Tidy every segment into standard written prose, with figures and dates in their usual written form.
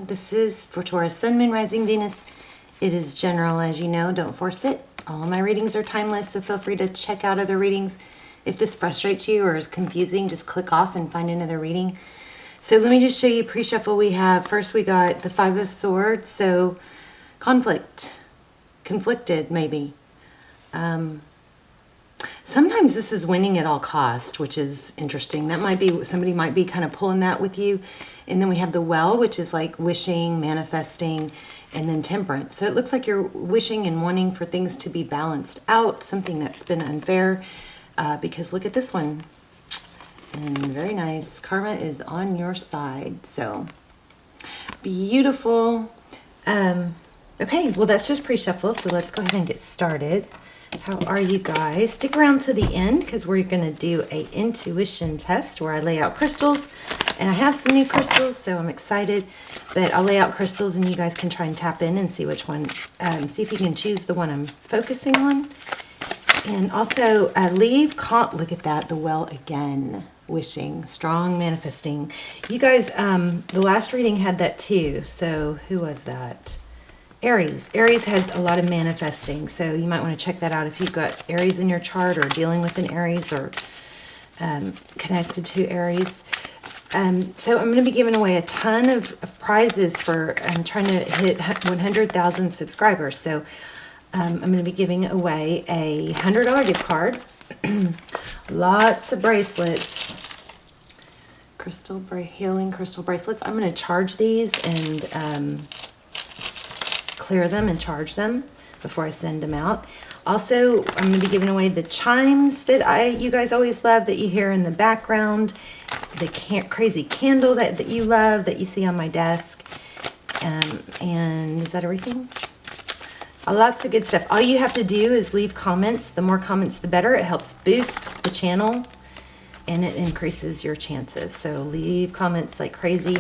This is for Taurus, Sun, Moon, Rising, Venus. It is general, as you know. Don't force it. All my readings are timeless, so feel free to check out other readings. If this frustrates you or is confusing, just click off and find another reading. So let me just show you pre-shuffle we have. First we got the Five of Swords, so conflicted maybe. Sometimes this is winning at all cost, which is interesting. That might be, somebody might be kind of pulling that with you. And then we have the Well, which is like wishing, manifesting, and then Temperance. So it looks like you're wishing and wanting for things to be balanced out, something that's been unfair, because look at this one. And very nice. Karma is on your side. So beautiful. Okay, well, that's just pre-shuffle, so let's go ahead and get started. How are you guys? Stick around to the end because we're going to do a intuition test where I lay out crystals, and I have some new crystals, so I'm excited. But I'll lay out crystals and you guys can try and tap in and see which one, see if you can choose the one I'm focusing on. And also look at that, the Well again, wishing, strong manifesting. You guys, the last reading had that too. So who was that? Aries. Aries had a lot of manifesting, so you might want to check that out if you've got Aries in your chart or dealing with an Aries or connected to Aries. So I'm going to be giving away a ton of prizes for trying to hit 100,000 subscribers. So I'm going to be giving away a $100 gift card, lots of bracelets, healing crystal bracelets. I'm going to charge these and clear them and charge them before I send them out. Also, I'm going to be giving away the chimes that you guys always love, that you hear in the background, the crazy candle that you love, that you see on my desk. And is that everything? Lots of good stuff. All you have to do is leave comments. The more comments, the better. It helps boost the channel and it increases your chances. So leave comments like crazy.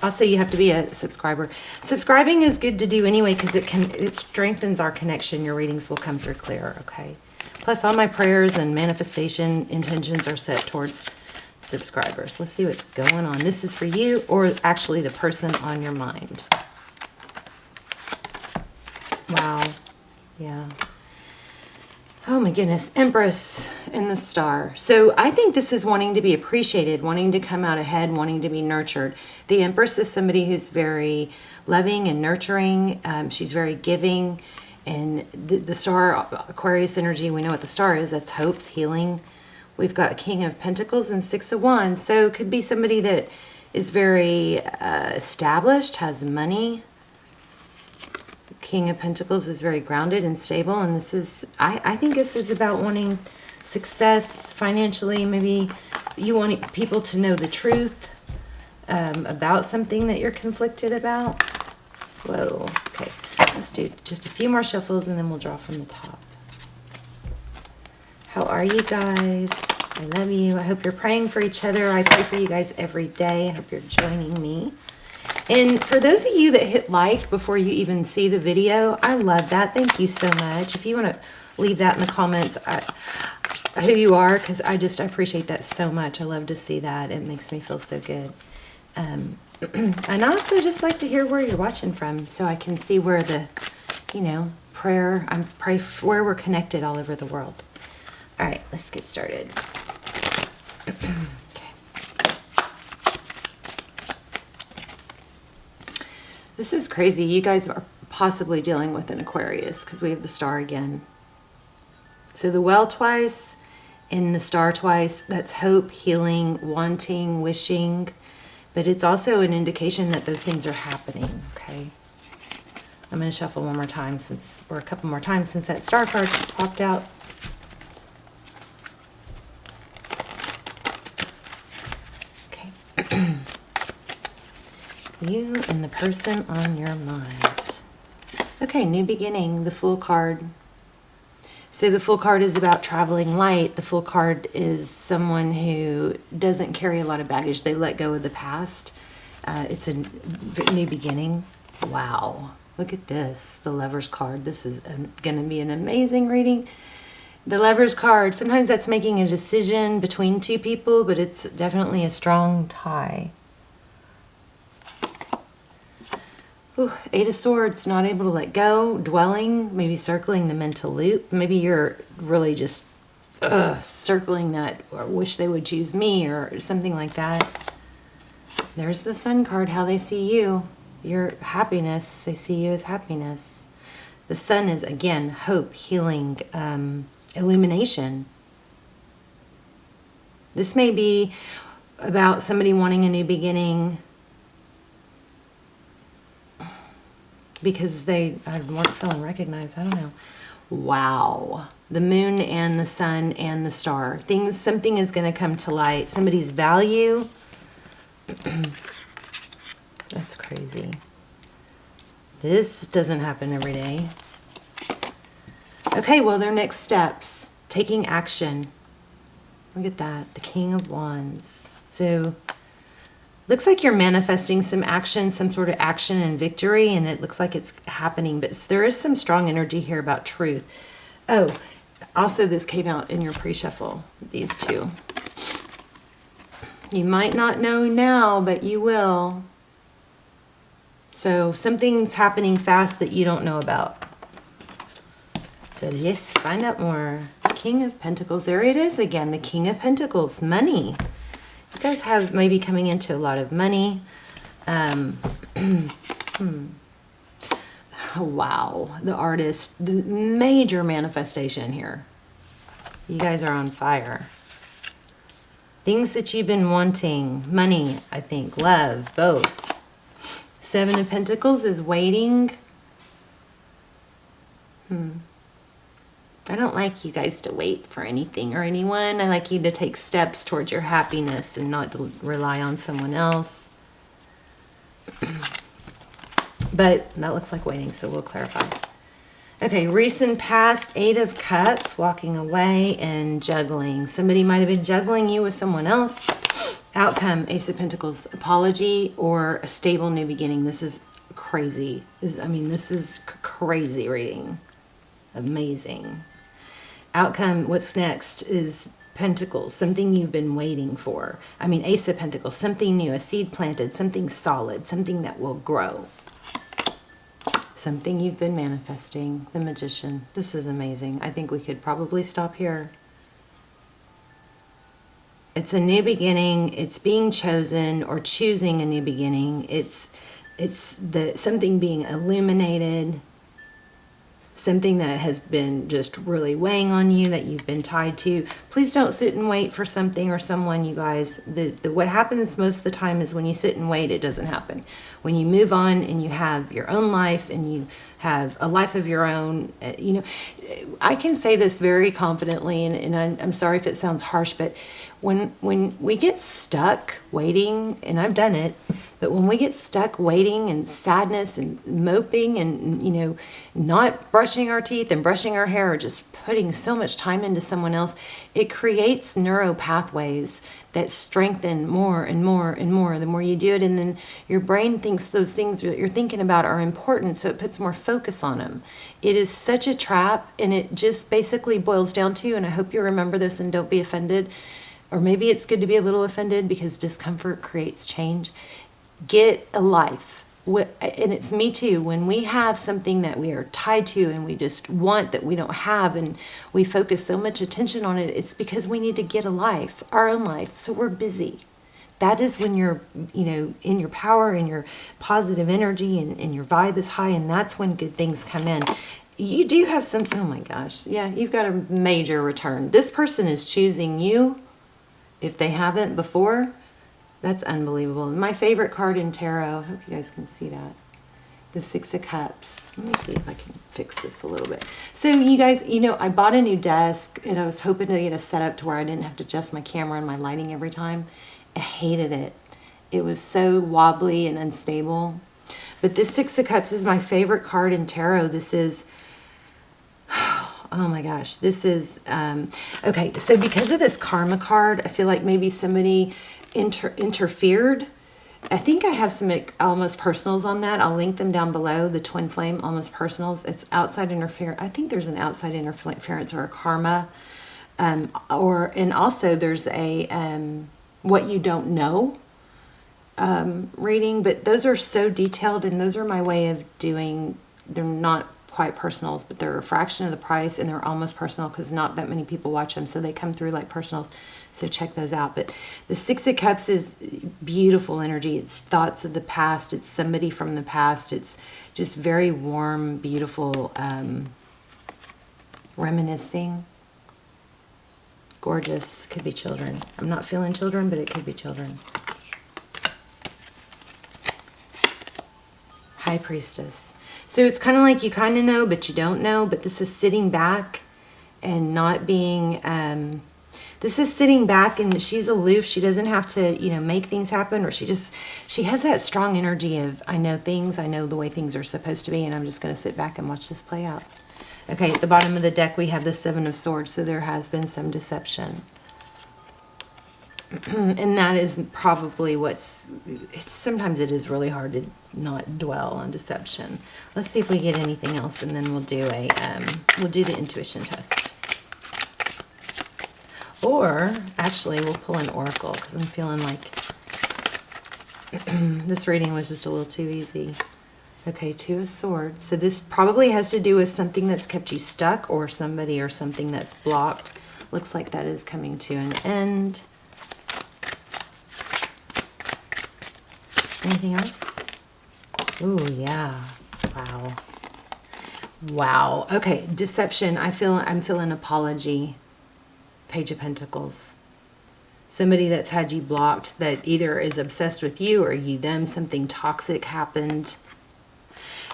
Also, you have to be a subscriber. Subscribing is good to do anyway because it strengthens our connection. Your readings will come through clear, okay? Plus, all my prayers and manifestation intentions are set towards subscribers. Let's see what's going on. This is for you or actually the person on your mind. Wow. Yeah. Oh my goodness, Empress in the Star. So I think this is wanting to be appreciated, wanting to come out ahead, wanting to be nurtured. The Empress is somebody who's very loving and nurturing. She's very giving. And the Star, Aquarius energy, we know what the Star is. That's hopes, healing. We've got King of Pentacles and Six of Wands. So it could be somebody that is very established, has money. King of Pentacles is very grounded and stable, and this is, I think this is about wanting success financially. Maybe you want people to know the truth about something that you're conflicted about. Whoa, okay. Let's do just a few more shuffles and then we'll draw from the top. How are you guys? I love you. I hope you're praying for each other. I pray for you guys every day. I hope you're joining me. And for those of you that hit like before you even see the video, I love that. Thank you so much. If you want to leave that in the comments, who you are, because I appreciate that so much. I love to see that. It makes me feel so good. And I also just like to hear where you're watching from so I can see where the, pray for where we're connected all over the world. All right, let's get started. This is crazy. You guys are possibly dealing with an Aquarius because we have the Star again. So the Well twice and the Star twice, that's hope, healing, wanting, wishing. But it's also an indication that those things are happening, okay? I'm going to shuffle one more time or a couple more times since that Star card popped out. You and the person on your mind. Okay, new beginning, the Fool card. So the Fool card is about traveling light. The Fool card is someone who doesn't carry a lot of baggage. They let go of the past. It's a new beginning. Wow, look at this, the Lover's card. This is going to be an amazing reading. The Lover's card, sometimes that's making a decision between two people, but it's definitely a strong tie. Ooh, Eight of Swords, not able to let go, dwelling, maybe circling the mental loop. Maybe you're really just circling that, or wish they would choose me, or something like that. There's the Sun card, how they see you. Your happiness, they see you as happiness. The Sun is, again, hope, healing, illumination. This may be about somebody wanting a new beginning because they weren't feeling recognized. I don't know. Wow. The Moon and the Sun and the Star. Something is going to come to light. Somebody's value. That's crazy. This doesn't happen every day. Okay, well, their next steps. Taking action. Look at that. The King of Wands. So, looks like you're manifesting some action, some sort of action and victory, and it looks like it's happening, but there is some strong energy here about truth. Oh, also this came out in your pre-shuffle, these two. You might not know now, but you will. So something's happening fast that you don't know about. So yes, find out more. King of Pentacles, there it is again, the King of Pentacles, money. You guys have maybe coming into a lot of money. Wow, the Artist, the major manifestation here. You guys are on fire. Things that you've been wanting, money, I think, love, both. Seven of Pentacles is waiting. I don't like you guys to wait for anything or anyone. I like you to take steps towards your happiness and not to rely on someone else. But that looks like waiting, so we'll clarify. Okay, recent past, Eight of Cups, walking away and juggling. Somebody might have been juggling you with someone else. Outcome, Ace of Pentacles, apology or a stable new beginning. This is crazy. This is crazy reading. Amazing. Outcome, what's next is Pentacles, something you've been waiting for. Ace of Pentacles, something new, a seed planted, something solid, something that will grow. Something you've been manifesting. The Magician. This is amazing. I think we could probably stop here. It's a new beginning. It's being chosen or choosing a new beginning. It's something being illuminated. Something that has been just really weighing on you, that you've been tied to. Please don't sit and wait for something or someone, you guys. What happens most of the time is when you sit and wait, it doesn't happen. When you move on and you have your own life and you have a life of your own, I can say this very confidently, and I'm sorry if it sounds harsh, but when we get stuck waiting, and I've done it, but when we get stuck waiting and sadness and moping and, not brushing our teeth and brushing our hair or just putting so much time into someone else, it creates neural pathways that strengthen more and more and more the more you do it. And then your brain thinks those things that you're thinking about are important, so it puts more focus on them. It is such a trap, and it just basically boils down to, and I hope you remember this and don't be offended, or maybe it's good to be a little offended because discomfort creates change. Get a life. And it's me too. When we have something that we are tied to and we just want that we don't have, and we focus so much attention on it, it's because we need to get a life, our own life. So we're busy. That is when you're, in your power and your positive energy and your vibe is high, and that's when good things come in. You do have some, oh my gosh, yeah, you've got a major return. This person is choosing you if they haven't before. That's unbelievable. My favorite card in tarot, I hope you guys can see that. The Six of Cups. Let me see if I can fix this a little bit. So you guys, I bought a new desk, and I was hoping to get a setup to where I didn't have to adjust my camera and my lighting every time. I hated it. It was so wobbly and unstable. But this Six of Cups is my favorite card in tarot. This is, oh my gosh, this is, okay, so because of this karma card, I feel like maybe somebody interfered. I think I have some almost personals on that. I'll link them down below. The twin flame almost personals. It's outside interference. I think there's an outside interference or a karma, and also there's a what you don't know. reading, but those are so detailed, and those are my way of doing, they're not quite personals, but they're a fraction of the price, and they're almost personal because not that many people watch them, so they come through like personals. So check those out. But the Six of Cups is beautiful energy. It's thoughts of the past. It's somebody from the past. It's just very warm, beautiful, reminiscing. Gorgeous. Could be children. I'm not feeling children, but it could be children. High Priestess. So it's kind of like you kind of know, but you don't know. But this is sitting back and not being... this is sitting back, and she's aloof. She doesn't have to, you know, make things happen, or she has that strong energy of, I know things, I know the way things are supposed to be, and I'm just going to sit back and watch this play out. Okay, at the bottom of the deck, we have the Seven of Swords, so there has been some deception. And that is probably sometimes it is really hard to not dwell on deception. Let's see if we get anything else, and then we'll do the intuition test. Or, actually, we'll pull an oracle, because I'm feeling like this reading was just a little too easy. Okay, Two of Swords. So this probably has to do with something that's kept you stuck, or somebody or something that's blocked. Looks like that is coming to an end. Anything else? Ooh, yeah. Wow. Wow. Okay, deception. I'm feeling apology. Page of Pentacles. Somebody that's had you blocked, that either is obsessed with you or you them. Something toxic happened.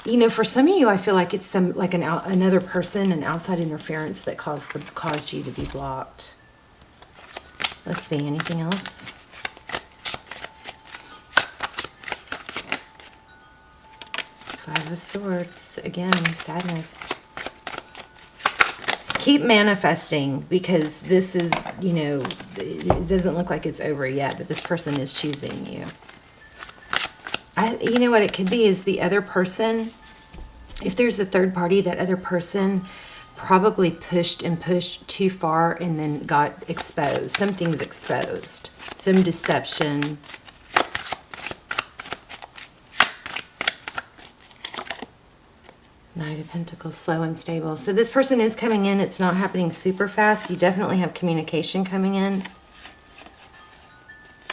You know, for some of you, I feel like it's another person, an outside interference that caused you to be blocked. Let's see, anything else? Five of Swords. Again, sadness. Keep manifesting, because this is, you know, it doesn't look like it's over yet, but this person is choosing you. You know what it could be is the other person, if there's a third party, that other person probably pushed too far and then got exposed. Something's exposed. Some deception. Knight of Pentacles, slow and stable. So this person is coming in. It's not happening super fast. You definitely have communication coming in.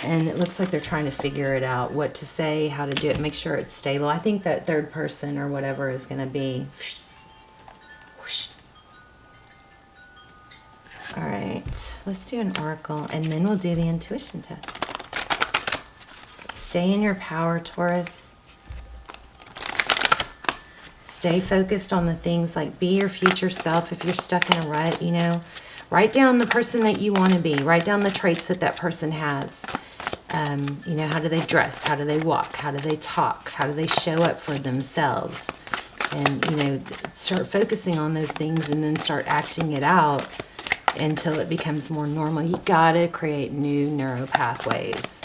And it looks like they're trying to figure it out, what to say, how to do it, make sure it's stable. I think that third person or whatever is going to be... whoosh. All right, let's do an oracle, and then we'll do the intuition test. Stay in your power, Taurus. Stay focused on the things, like be your future self. If you're stuck in a rut, you know, write down the person that you want to be. Write down the traits that that person has. You know, how do they dress? How do they walk? How do they talk? How do they show up for themselves? And, you know, start focusing on those things, and then start acting it out until it becomes more normal. You gotta create new neural pathways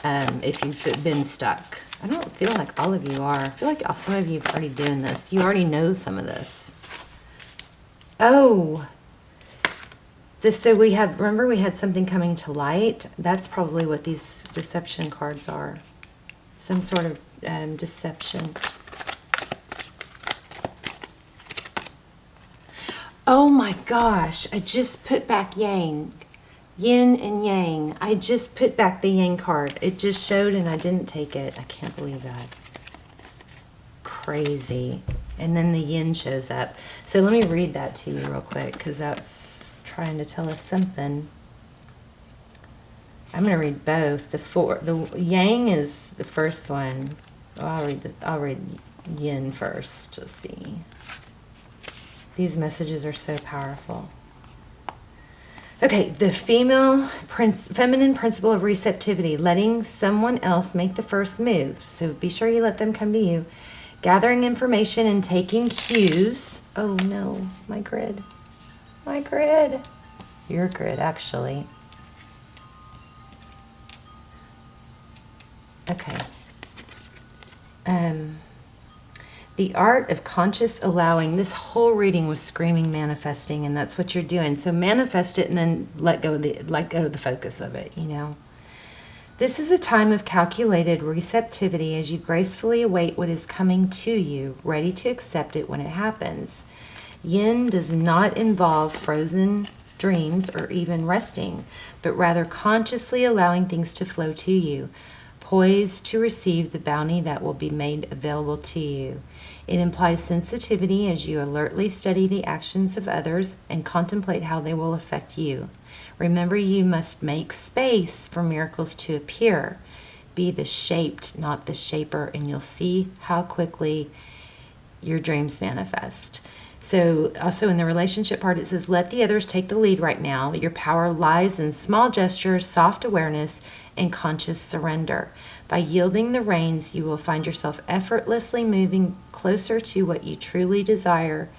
if you've been stuck. I don't feel like all of you are. I feel like some of you have already doing this. You already know some of this. Oh, so we have, remember we had something coming to light? That's probably what these deception cards are. Some sort of deception. Oh my gosh, I just put back Yang. Yin and Yang. I just put back the Yang card. It just showed and I didn't take it. I can't believe that. Crazy. And then the Yin shows up. So let me read that to you real quick, because that's trying to tell us something. I'm going to read both. The Yang is the first one. Oh, I'll read Yin first. Let's see. These messages are so powerful. Okay, the feminine principle of receptivity, letting someone else make the first move. So be sure you let them come to you. Gathering information and taking cues. Oh no, my grid. My grid. Your grid, actually. Okay. The art of conscious allowing. This whole reading was screaming manifesting, and that's what you're doing. So manifest it and then let go of the focus of it, you know. This is a time of calculated receptivity as you gracefully await what is coming to you, ready to accept it when it happens. Yin does not involve frozen dreams or even resting, but rather consciously allowing things to flow to you, poised to receive the bounty that will be made available to you. It implies sensitivity as you alertly study the actions of others and contemplate how they will affect you. Remember, you must make space for miracles to appear. Be the shaped, not the shaper, and you'll see how quickly your dreams manifest. So also in the relationship part, it says, let the others take the lead right now. Your power lies in small gestures, soft awareness, and conscious surrender. By yielding the reins, you will find yourself effortlessly moving closer to what you truly desire.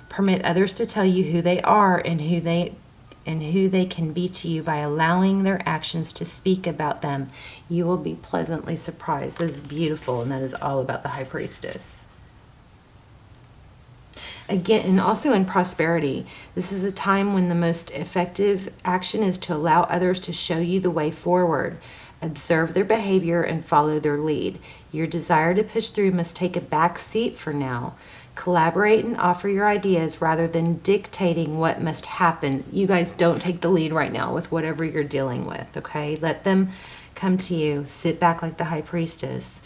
Permit others to tell you who they are and who they can be to you by allowing their actions to speak about them. You will be pleasantly surprised. This is beautiful, and that is all about the High Priestess. Again, and also in prosperity, this is a time when the most effective action is to allow others to show you the way forward. Observe their behavior and follow their lead. Your desire to push through must take a back seat for now. Collaborate and offer your ideas rather than dictating what must happen. You guys don't take the lead right now with whatever you're dealing with, okay? Let them come to you. Sit back like the High Priestess.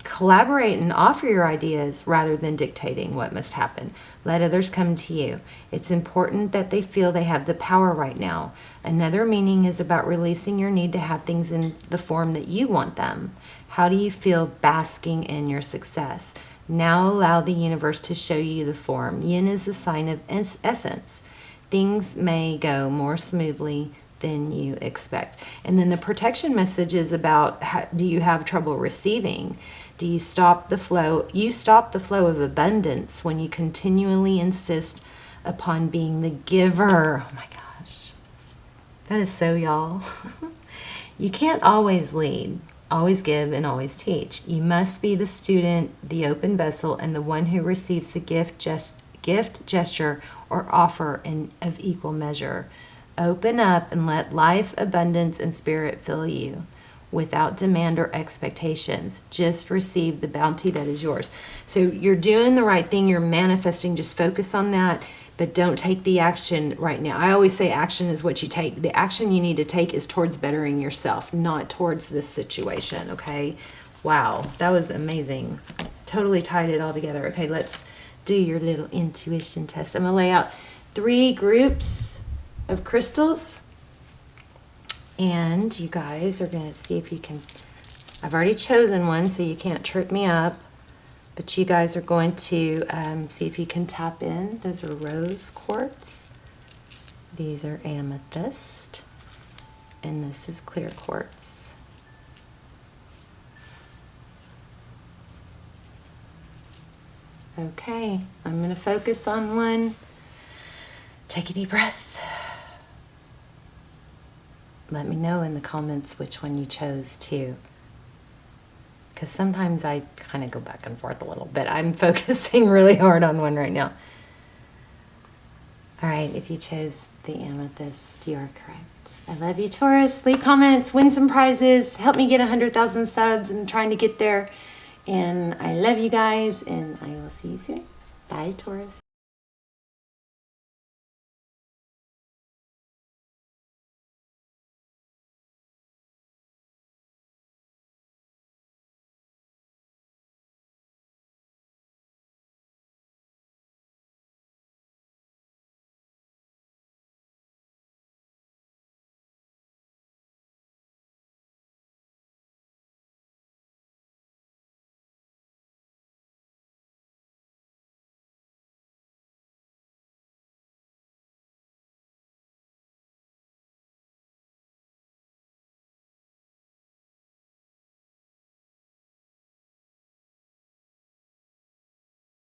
Collaborate and offer your ideas rather than dictating what must happen. Let others come to you. It's important that they feel they have the power right now. Another meaning is about releasing your need to have things in the form that you want them. How do you feel basking in your success? Now allow the universe to show you the form. Yin is the sign of essence. Things may go more smoothly than you expect. And then the protection message is about, do you have trouble receiving? Do you stop the flow? You stop the flow of abundance when you continually insist upon being the giver. Oh my gosh. That is so y'all. You can't always lead, always give, and always teach. You must be the student, the open vessel, and the one who receives the gift, gesture, or offer of equal measure. Open up and let life, abundance, and spirit fill you without demand or expectations. Just receive the bounty that is yours. So you're doing the right thing. You're manifesting. Just focus on that, but don't take the action right now. I always say action is what you take. The action you need to take is towards bettering yourself, not towards this situation, okay? Wow, that was amazing. Totally tied it all together. Okay, let's do your little intuition test. I'm going to lay out 3 groups of crystals, and you guys are going to see if you can, I've already chosen one so you can't trip me up, but you guys are going to see if you can tap in. Those are rose quartz, these are amethyst, and this is clear quartz. Okay, I'm going to focus on one. Take a deep breath. Let me know in the comments which one you chose too. Because sometimes I kind of go back and forth a little bit. I'm focusing really hard on one right now. All right, if you chose the amethyst, you are correct. I love you, Taurus. Leave comments, win some prizes, help me get 100,000 subs. I'm trying to get there. And I love you guys, and I will see you soon. Bye, Taurus.